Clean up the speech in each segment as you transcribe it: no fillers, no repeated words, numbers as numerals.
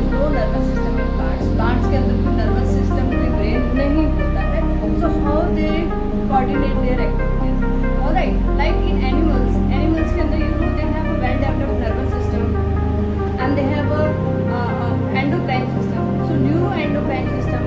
Is no nervous system in plants, plants के अंदर कोई नर्वस सिस्टम, कोई ब्रेन नहीं होता है. So how they coordinate their activities. Alright, like in animals, animals के अंदर you know they have a well developed nervous system and they have a endocrine system. So neuroendocrine system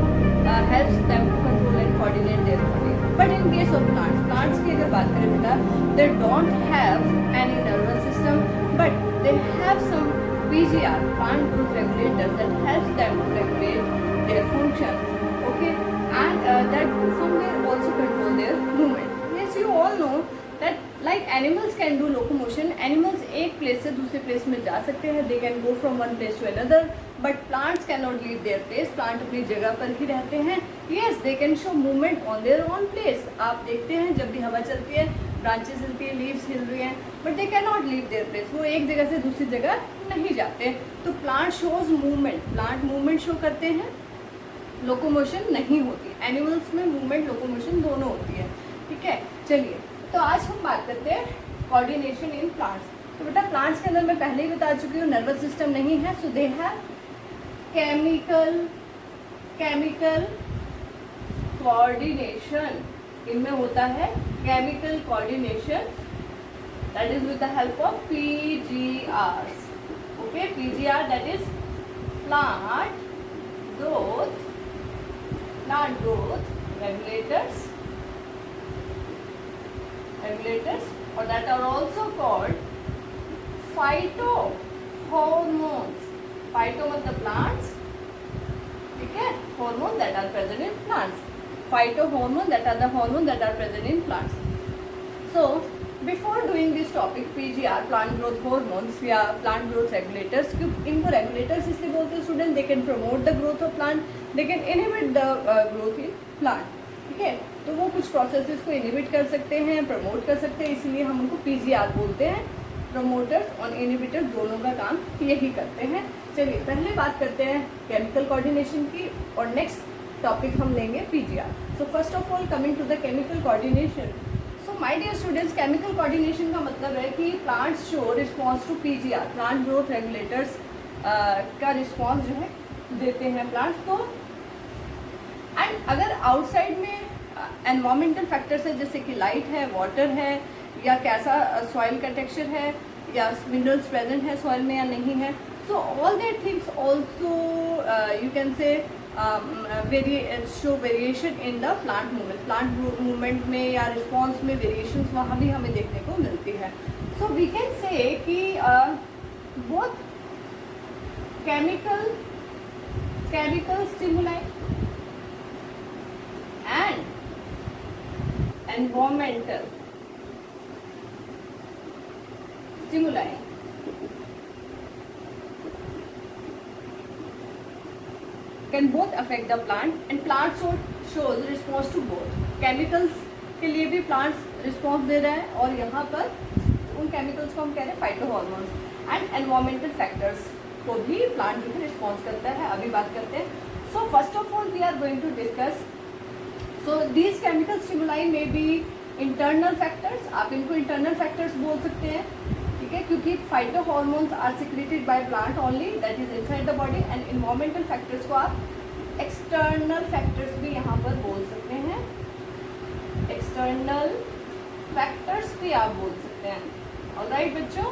helps them to control and coordinate their body. But in case of plants, plants की अगर बात करें बेटा, they don't have any nervous system, but they have some PGR, plant growth regulators, that helps them to regulate their functions. Okay, and that somewhere also control their movement. Yes, you all know that like animals can do locomotion. Animals एक place से दूसरे place में जा सकते हैं. They can go from one place to another. But plants cannot leave their place. Plant अपनी जगह पर ही रहते हैं. Yes, they can show movement on their own place. आप देखते हैं जब भी हवा चलती है, branches हिलती है, leaves हिल रही हैं, but they cannot leave their place. वो एक जगह से दूसरी जगह नहीं जाते. तो plant shows movement. Plant movement show करते हैं, locomotion नहीं होती. Animals में movement, locomotion दोनों होती है. ठीक है, चलिए तो आज हम बात करते हैं कोऑर्डिनेशन इन प्लांट्स. तो बेटा प्लांट्स के अंदर मैं पहले ही बता चुकी हूँ नर्वस सिस्टम नहीं है. सो दे हैव केमिकल कोऑर्डिनेशन. इनमें होता है chemical coordination, that is with the help of PGRs. Okay, PGR that is plant growth regulators, or that are also called phytohormones. Phyto मतलब plants, ठीक है, hormone that are present in plants. Phytohormone that are the hormone that are present in plants. So before doing this topic, PGR, plant growth hormones या plant growth regulators, इनको regulators इसलिए बोलते हैं student, they can promote the growth of plant, they can inhibit the growth in plant. ठीक है, तो वो कुछ प्रोसेसेस को इनिबिट कर सकते हैं, प्रमोट कर सकते हैं, इसलिए हम उनको PGR बोलते हैं. प्रमोटर्स और इनिबिटर्स दोनों का काम यही करते हैं. चलिए पहले बात करते हैं केमिकल कोऑर्डिनेशन की और नेक्स्ट टॉपिक हम लेंगे PGR. So first of all coming to the chemical coordination. So my dear students, chemical coordination का मतलब है कि plants show response to PGR, plant growth regulators का रिस्पॉन्स जो है देते हैं प्लांट्स को. एंड अगर आउटसाइड में एनवायरमेंटल फैक्टर्स है, जैसे कि लाइट है, वाटर है, या कैसा सॉइल का टेक्सचर है, या मिनरल्स प्रेजेंट है सॉइल में या नहीं है, so all that things also you can से show variation in the plant movement. Plant movement में या रिस्पॉन्स में वेरिएशंस वहाँ भी हमें देखने को मिलती है. सो वी कैन से कि both chemical stimuli and environmental stimuli can both affect the plant, and plant shows response to both. chemicals के लिए भी plants response दे रहा है और यहाँ पर उन chemicals को हम कह रहे हैं phytohormones, and environmental factors को भी plant जो है response करता है. अभी बात करते हैं. So first of all we are going to discuss. So these chemical stimuli may be internal factors. आप इनको internal factors बोल सकते हैं, ठीक है, क्योंकि phytohormones are secreted by plant only, that is inside the body, and environmental factors को आप external factors भी यहाँ पर बोल सकते हैं. external factors भी आप बोल सकते हैं. ऑलराइट बच्चों,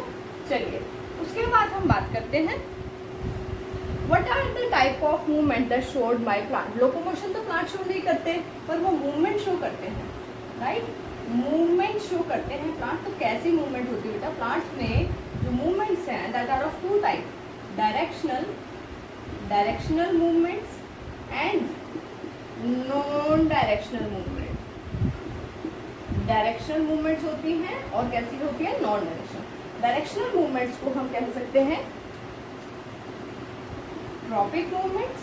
चलिए उसके बाद हम बात करते हैं What are the type of movement that showed by plant? Locomotion तो plant show नहीं करते, पर वो movement show करते हैं, right? Movement show करते हैं plant. तो कैसी movement होती है बेटा? Plants में जो movements हैं that are of two type, directional movements and non-directional movement. Directional movements होती हैं और कैसी होती है? Non-directional. Directional movements को हम कह सकते हैं tropic movements,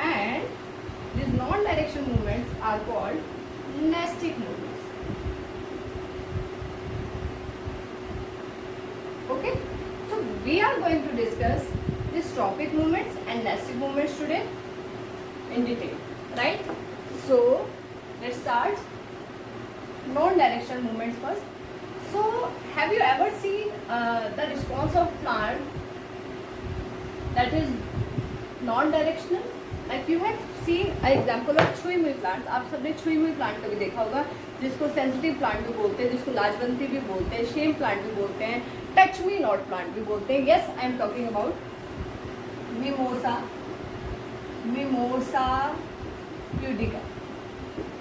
and these non-direction movements are called nestic movements. Okay, so we are going to discuss these tropic movements and nestic movements today in detail, right? So let's start. non-directional movements first. So have you ever seen the response of plant that is non-directional? Like you have seen an example of छुई हुई plants. आप सबने छुई हुई plant कभी देखा होगा, जिसको sensitive plant भी बोलते हैं, जिसको लाजवंती भी बोलते हैं, shame plant भी बोलते हैं, touch me not plant भी बोलते हैं. Yes, I am talking about mimosa pudica.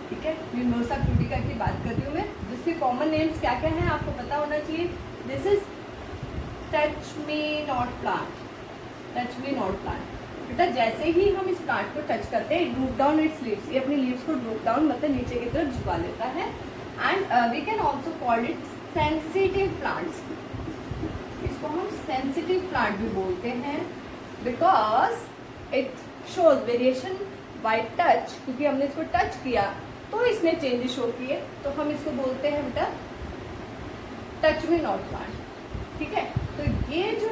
ठीक है, मिमोसा पुडिका की बात कर रही हूँ मैं, जिसके कॉमन नेम्स क्या क्या हैं आपको पता होना चाहिए. This is touch me not plant. Touch me not plant. बेटा जैसे ही हम इस प्लांट को टच करते हैं, ड्रूप डाउन इट्स लीव्स, ये अपनी लीव्स को ड्रूप डाउन मतलब नीचे की तरफ झुका लेता है. And we can also call it sensitive plants. इसको हम सेंसिटिव प्लांट भी बोलते हैं, because it shows variation by touch. क्योंकि हमने इसको टच किया तो इसने चेंजेस शो किए, तो हम इसको बोलते हैं बेटा टच मी नॉट प्लांट. ठीक है, तो ये जो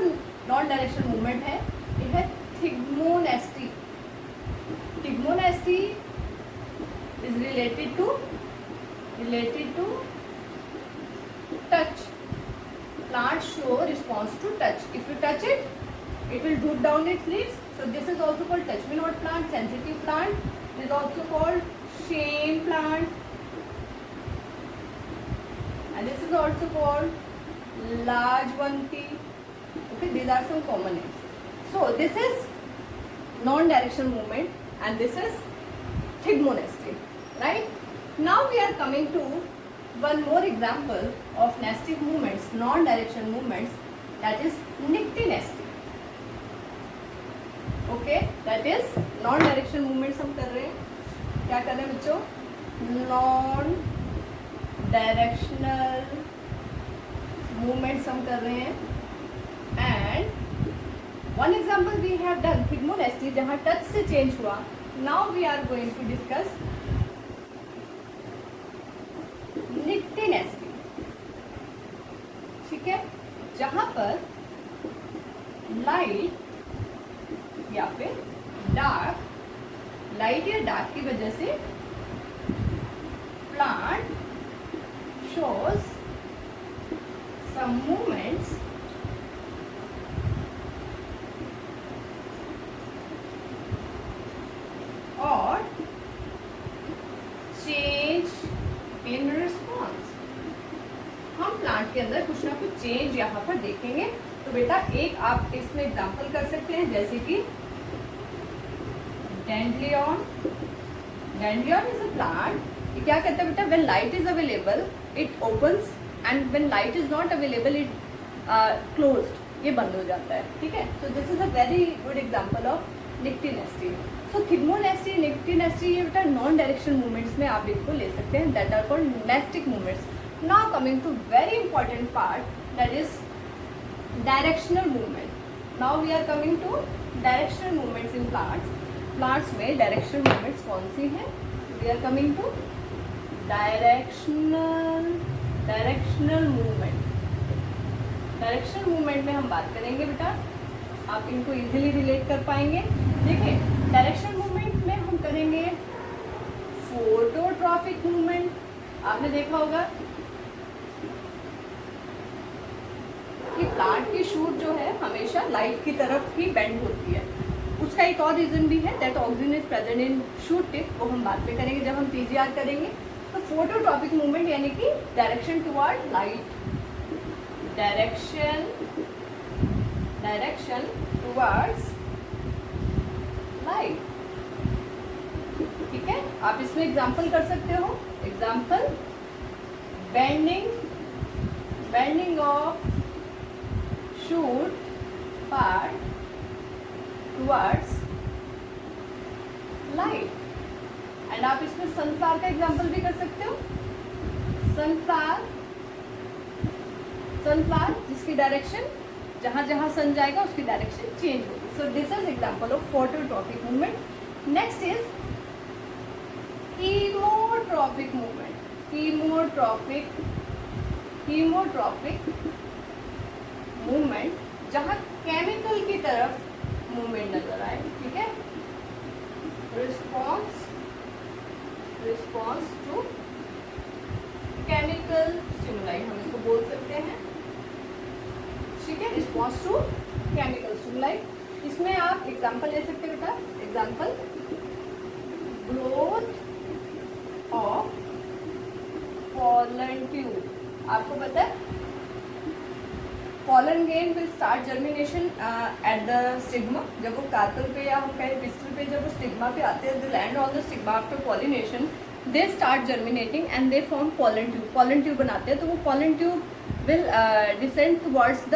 नॉन डायरेक्शनल मूवमेंट है, ये है thigmonasty. Thigmonasty is related to touch. Plant show response to touch. If you touch it, it will droop down its leaves. So this is also called touch me not plant. Sensitive plant is also called shame plant, and this is also called lajvanti. Okay, these are some common names. So this is non-directional movement, and this is thigmonesty. Right? Now we are coming to one more example of nestive movements, non-directional movements, that is nyctinesty. Okay, that is non directional movements हम कर रहे हैं. क्या कर रहे हैं बच्चों? Non directional movements हम कर रहे हैं. And one example we have done thigmonasty, जहां टच से चेंज हुआ. Now we are going to discuss nyctinasty. ठीक है, जहां पर लाइट या फिर डार्क, लाइट या डार्क की वजह से प्लांट शोज सम मूवमेंट्स और चेंज इन रिस्पॉन्स. हम प्लांट के अंदर कुछ ना कुछ चेंज यहाँ पर देखेंगे. तो बेटा एक आप इसमें एग्जांपल कर सकते हैं, जैसे कि डैंड्लियन. डैंड्लियन इज अ प्लांट. ये क्या कहता है बेटा? When light is available it opens, and when light is not available it closed, ये बंद हो जाता है. ठीक है, so this is a very good example of nyctinasty. So thigmonasty, nyctinasty, ये बेटा नॉन डायरेक्शनल मूवमेंट्स में आप इनको ले सकते हैं, that are called nastic movements. Now coming to very important part, that is directional movement. Now we are coming to directional movements in plants. Plants में directional movements कौन सी हैं? We are coming to directional movement. Directional movement में हम बात करेंगे बेटा, आप इनको इजीली रिलेट कर पाएंगे. देखिए, डायरेक्शनल मूवमेंट में हम करेंगे फोटोट्रॉपिक मूवमेंट. आपने देखा होगा कि प्लांट की शूट जो है हमेशा लाइट की तरफ ही बेंड होती है. उसका एक और रीजन भी है, that oxygen is present in shoot tip. वो हम बाद में करेंगे जब हम पीजीआर करेंगे. तो फोटोट्रॉपिक मूवमेंट यानी कि direction toward light, direction towards light. ठीक है, आप इसमें एग्जांपल कर सकते हो. Example, bending of shoot part towards light. And आप इसमें सनफ्लावर का एग्जांपल भी कर सकते हो. सनफ्लावर जिसकी डायरेक्शन, जहां जहां सन जाएगा उसकी डायरेक्शन चेंज होगी. So this is example of phototropic movement. Next is chemotropic movement. Chemotropic movement, जहां केमिकल की तरफ मूवमेंट नजर आए. ठीक है, रिस्पॉन्स टू केमिकल स्टिमुलाई हम इसको बोल सकते हैं, ठीक है, रिस्पॉन्स टू केमिकल स्टिमुलाई। इसमें आप एग्जांपल ले सकते हैं बेटा, example growth of pollen tube. आपको पता है pollen grain will start germination at the stigma, जब वो कार्पल पे या हम कहें पिस्टल पे जब वो स्टिग्मा पे आते हैं, they land on the stigma after pollination, they start germinating and they form pollen tube. Pollen tube बनाते हैं, तो वो pollen tube will descend towards the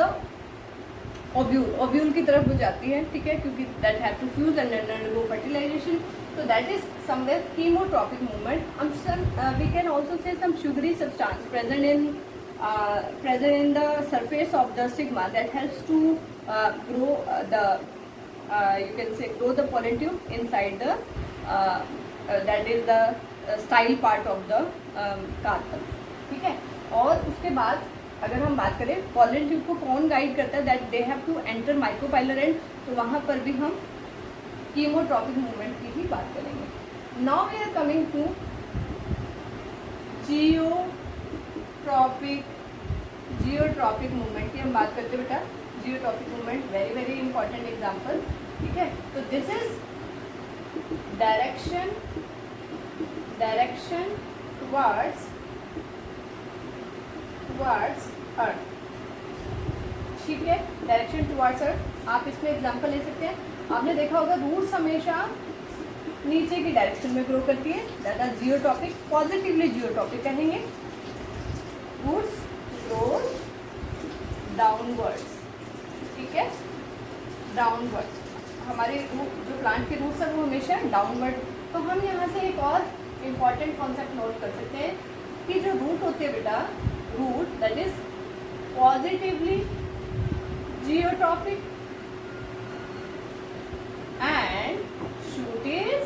ovule, ovule की तरफ वो जाती है, ठीक है, क्योंकि that have to fuse and undergo fertilisation, so that is somewhere chemotropic movement. We can also say some sugary substance present in the surface of the stigma that helps to grow you can say grow the pollen tube inside the that is the style part of the carpel, ठीक है। और उसके बाद अगर हम बात करें pollen tube को कौन गाइड करता है, that they have to enter micropylar end, तो वहाँ पर भी हम कीमोट्रॉपिक मूवमेंट की ही बात करेंगे। Now we are coming to geotropic movement की हम बात करते हैं बेटा। Geotropic movement very very important example, ठीक है। तो this is direction towards earth, ठीक है, डायरेक्शन टुवर्ड्स अर्थ। आप इसमें एग्जांपल ले सकते हैं। आपने देखा होगा रूट्स हमेशा नीचे की डायरेक्शन में ग्रो करती है, that are geotropic, positively geotropic कहेंगे। रूट्स ग्रोज डाउनवर्ड्स, ठीक है, डाउनवर्ड। हमारे जो प्लांट के रूट्स हैं वो हमेशा डाउनवर्ड। तो हम यहाँ से एक और इम्पॉर्टेंट कॉन्सेप्ट नोट कर सकते हैं कि जो रूट होते हैं बेटा, root that is positively geotropic and shoot is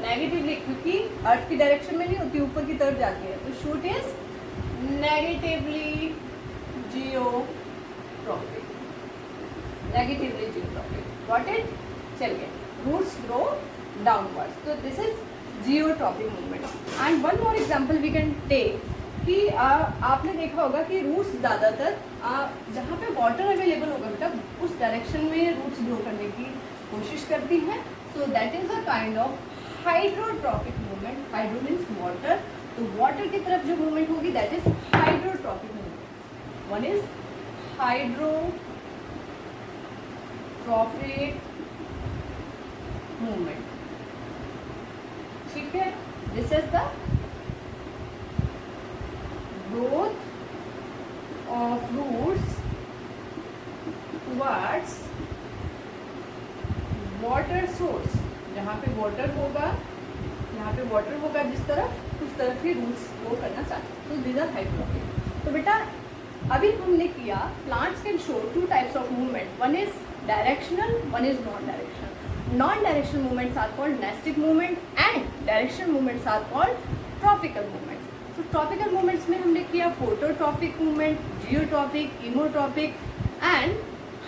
negatively, क्योंकि अर्थ की डायरेक्शन में नहीं होती, ऊपर की तरफ जाती है, तो shoot is negatively geotropic, negatively geotropic. What is, चलिए, रूट्स ग्रो डाउनवर्ड्स, तो this is geotropic movement. And one more example we can take कि आपने देखा होगा कि रूट्स ज़्यादातर जहाँ पे वाटर अवेलेबल होगा बेटा उस डायरेक्शन में रूट्स ग्रो करने की कोशिश करती हैं। So that is a kind of hydrotropic movement. Hydro means water, तो वाटर की तरफ जो मूवमेंट होगी that is hydrotropic movement. One is hydrotropic movement, ठीक है। This is the growth of roots towards water source, जहाँ पे वाटर होगा, यहाँ पे वाटर होगा जिस तरफ, उस तरफ ही रूट्स ग्रो करना चाहते हैं, तो दिस आर हाइड्रोट्रॉपिक। तो बेटा अभी हमने किया plants can show two types of movement, one is directional, one is non directional. Non directional movements are called nastic movement and directional movements are called tropical movements. तो tropical movements में हमने किया phototropic movement, geotropic, chemotropic and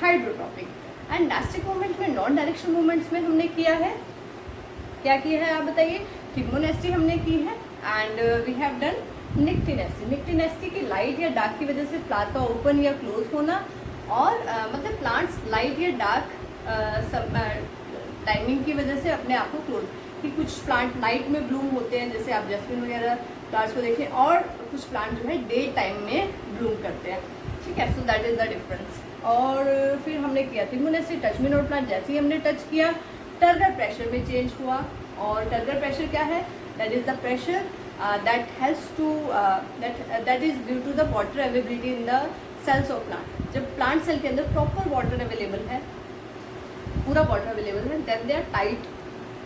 hydrotropic. And nastic movement में, non directional movements में हमने किया है, क्या किया है आप बताइए? थिग्मोनेस्टी हमने की है एंड वी हैव डन निक्टिनेस्टी। निक्टिनेस्टी की लाइट या डार्क की वजह से फ्लावर का ओपन या क्लोज होना, और मतलब प्लांट्स लाइट या डार्क टाइमिंग की वजह से अपने आप को क्लोज, कि कुछ प्लांट नाइट में ब्लूम होते हैं जैसे आप जैस्मिन वगैरह फ्लावर्स को देखें, और कुछ प्लांट जो है डे टाइम में ब्लूम करते हैं, ठीक है। So that is the difference. और फिर हमने किया thigmonasty, touch me not plant, जैसे ही हमने टच किया टर्गर प्रेशर में चेंज हुआ। और टर्गर प्रेशर क्या है? That is the pressure that helps to that is due to the water availability in the cells of plant. जब प्लांट सेल के अंदर प्रॉपर वाटर अवेलेबल है, पूरा वाटर अवेलेबल है, then they are tight,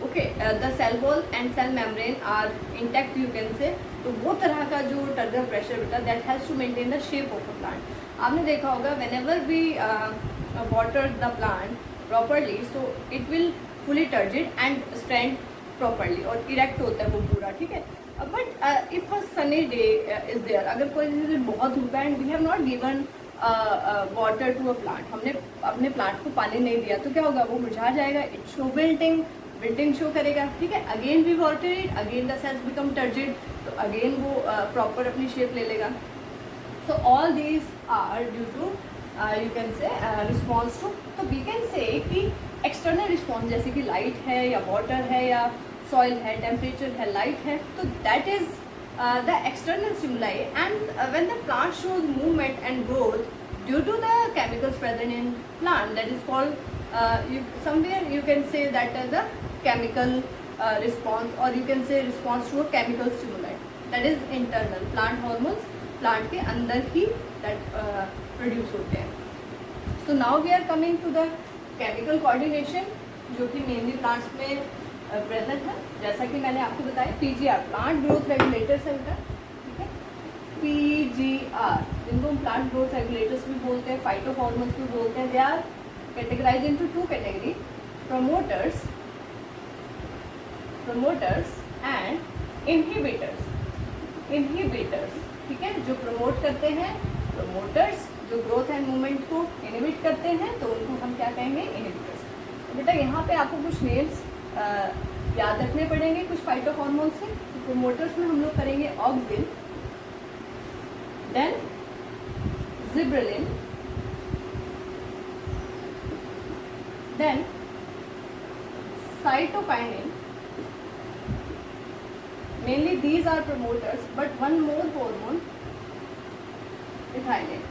okay, the cell wall and cell membrane are intact you can say. तो वो तरह का जो टर्गर प्रेशर बेटा that helps to maintain the shape of a plant. आपने देखा होगा whenever we water the plant properly, so it will fully turgid and strand properly, और इरेक्ट होता है वो पूरा, ठीक है। But if a sunny day is there, अगर कोई दिन बहुत धूप है and we have not given water to a plant, हमने अपने प्लांट को पानी नहीं दिया, तो क्या होगा? वो मुरझा जाएगा, it show wilting, wilting show करेगा, ठीक है। Again we water it, again the cells become turgid, तो अगेन वो प्रॉपर अपनी शेप ले लेगा। So all these are due to you can say response to, तो वी कैन से कि एक्सटर्नल रिस्पॉन्स जैसे कि लाइट है या वाटर है या सॉइल है, टेम्परेचर है, लाइट है, तो that is the external stimuli. And when the plant shows movement and growth due to the chemicals present in plant, that is called somewhere you can say that as a chemical response, or you can say response to a chemical stimuli, that is internal plant hormones, plant के अंदर ही that produce होते हैं। So now we are coming to the chemical coordination, जो कि mainly plants में present है। जैसा कि मैंने आपको बताया PGR plant growth regulator center, ठीक है, PGR जिनको हम plant growth regulators भी बोलते हैं, phytohormones भी बोलते हैं, they are categorized into two categories, promoters and inhibitors, ठीक है, जो प्रमोट करते हैं, promoters जो ग्रोथ एंड मूवमेंट को इनहिबिट करते हैं, तो उनको हम क्या कहेंगे, इनहिबिटर्स। तो बेटा यहाँ पे आपको कुछ नेम्स याद रखने पड़ेंगे कुछ फाइटोहॉर्मोन्स से। तो प्रोमोटर्स में हम लोग करेंगे auxin, then gibberellin, then cytokinin, mainly these are promoters, but one more hormone, ethylene,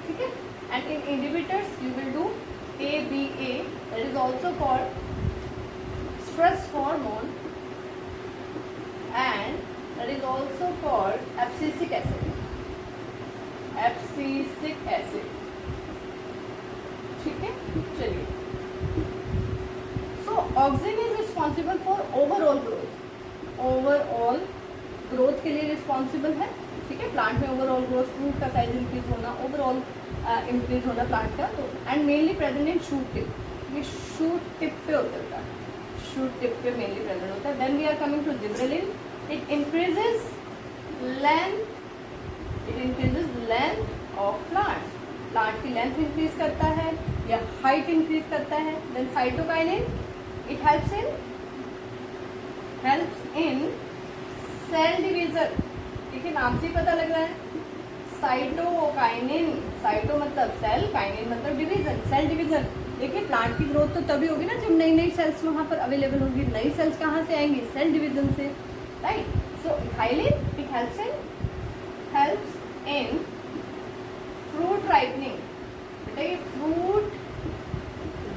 ठीक है। and in inhibitors you will do ABA, that is also called stress hormone, and that is also called abscisic acid, ठीक है। चलिए, so auxin is responsible for overall growth के लिए responsible है, ठीक है। प्लांट में ओवरऑल ग्रोथ, फ्रूट का साइज इंक्रीज होना, ओवरऑल इंक्रीज होना प्लांट का, तो and mainly present in shoot tip, ये शूट टिप पे होता है, शूट टिप पे मेनली प्रेजेंट होता है। Then we are coming to gibberellin, it increases length of plant की लेंथ इंक्रीज करता है या हाइट इंक्रीज करता है। Then cytokinin, it helps in cell division, ठीक है, नाम से ही पता लग रहा है। साइटोकाइनिन, साइटो मतलब सेल, काइनिन मतलब डिवीजन, सेल डिवीजन। देखिए प्लांट की ग्रोथ तो तभी होगी ना जब नई नई सेल्स वहाँ पर अवेलेबल होगी। नई सेल्स कहाँ से आएंगी, सेल डिवीजन से, right. So ethylene, it helps in fruit ripening, बेटा ये फ्रूट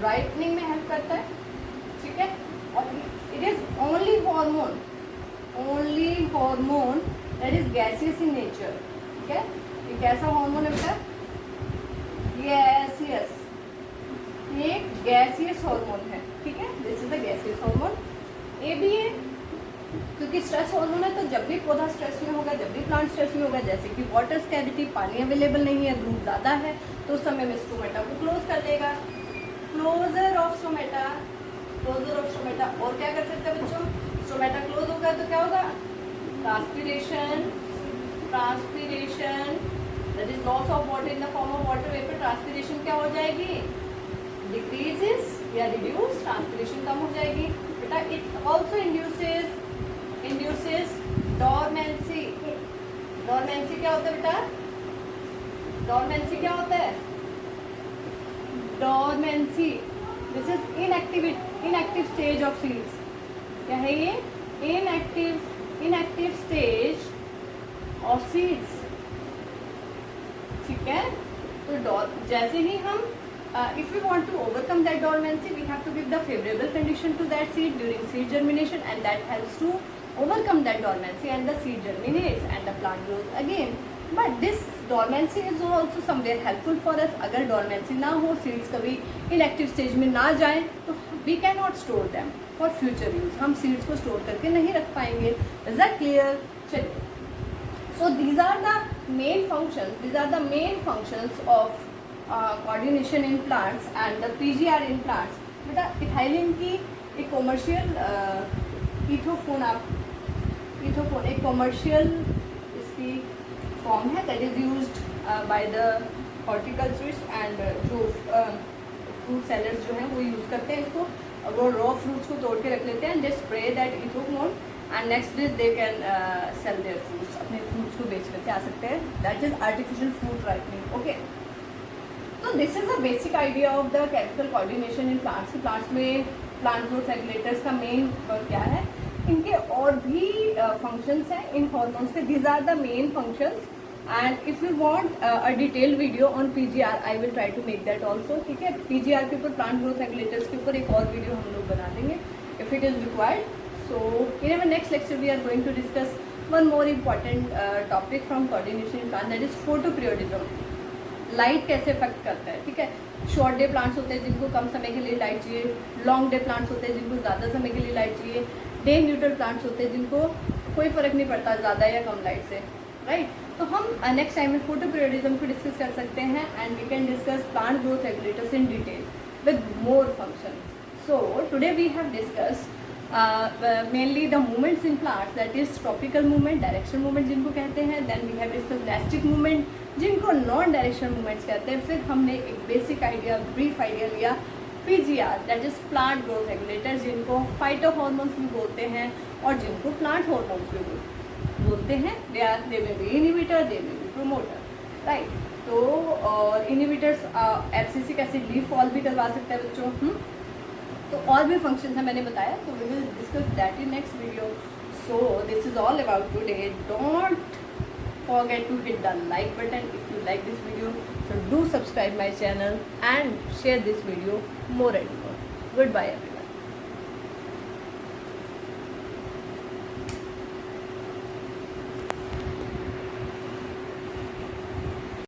राइपनिंग में हेल्प करता है, ठीक है। और it is only hormone that is gaseous in nature, ठीक है। ये कैसा हार्मोन है बेटा, गैसियस, ये गैसियस हार्मोन है, ठीक है, this is the gaseous hormone. ABA क्योंकि स्ट्रेस हार्मोन है, तो जब भी पौधा स्ट्रेस में होगा, जब भी प्लांट स्ट्रेस में होगा, जैसे कि वाटर स्कैरिटी, पानी अवेलेबल नहीं है, धूप ज़्यादा है, तो उस समय में स्टोमेटा को क्लोज कर देगा। क्लोजर ऑफ स्टोमेटा, और क्या कर सकते हैं बच्चों, स्टोमेटा क्लोज होगा तो क्या होगा, transpiration, that is loss of water in the form of water vapour. Transpiration क्या हो जाएगी, डिक्रीजेस या रिड्यूस, ट्रांसपीरेशन कम हो जाएगी बेटा। It also induces dormancy. Dormancy क्या होता है बेटा, डोरमेंसी क्या होता है, dormancy this is inactive stage of seeds. क्या है ये, इनएक्टिव स्टेज ऑफ सीड्स, ठीक है। तो जैसे ही हम if we want to overcome that dormancy, we have to give the favorable condition to that seed during seed germination, and that helps to overcome that dormancy, and the seed germinates and the plant grows again. But this dormancy is also somewhere helpful for us. अगर dormancy ना हो, seeds कभी inactive stage में ना जाएं, तो we cannot store them for future use. हम seeds को store करके नहीं रख पाएंगे। Is that clear? चलिए, so these are the main functions of coordination in plants and the PGR in plants. बेटा इथाइलिन की एक कॉमर्शियल इथोफोन एक कॉमर्शियल इसकी फॉर्म है, that is used by the horticulturist, and जो फ्रूट सेलर्स जो हैं वो यूज़ करते हैं इसको, वो रॉ फ्रूट्स को तोड़ के रख लेते हैं, they spray that ethephon and next day they can sell their fruits, अपने फ्रूट्स को बेच करके आ सकते हैं. That is artificial fruit ripening. Okay, तो this is a basic idea of the chemical coordination in plants. Plants में plant growth regulators का मेन क्या है, इनके और भी फंक्शंस हैं इन हॉर्मोन्स के. These are the main functions and if you want a detailed video on PGR I will try to make that also. ठीक है, पीजीआर के ऊपर, प्लांट ग्रोथ रेगुलेटर्स के ऊपर एक और वीडियो हम लोग बना देंगे if it is required. So in our next lecture we are going to discuss one more important topic from coordination in plant, that is photoperiodism. Light कैसे इफेक्ट करता है. ठीक है, शॉर्ट डे प्लांट्स होते हैं जिनको कम समय के लिए लाइट चाहिए, लॉन्ग डे प्लांट्स होते हैं जिनको ज़्यादा समय के लिए लाइट चाहिए, डे न्यूट्रल प्लांट्स होते हैं जिनको कोई फ़र्क नहीं पड़ता ज़्यादा या कम लाइट से. राइट, तो हम नेक्स्ट टाइम में फोटोपीरियोडिज्म को डिस्कस कर सकते हैं and we can discuss plant growth regulators in detail with more functions. So today we have discussed mainly the movements in plants, that is tropical movement, direction movement जिनको कहते हैं. then we have discussed elastic movement जिनको non direction movements कहते हैं. फिर हमने एक basic idea, brief idea लिया PGR, that is plant growth regulator, जिनको phytohormones भी बोलते हैं और जिनको plant hormones भी बोलते हैं. they may be inhibitor, they may be promoter. right, तो और inhibitors abscisic acid leaf fall भी करवा सकते हैं बच्चों. तो और भी फंक्शंस हैं मैंने बताया, तो we will discuss that in next video. So this is all about today. Don't forget to hit the like button if you like this video. So do subscribe my channel and share this video more and more. Goodbye everyone.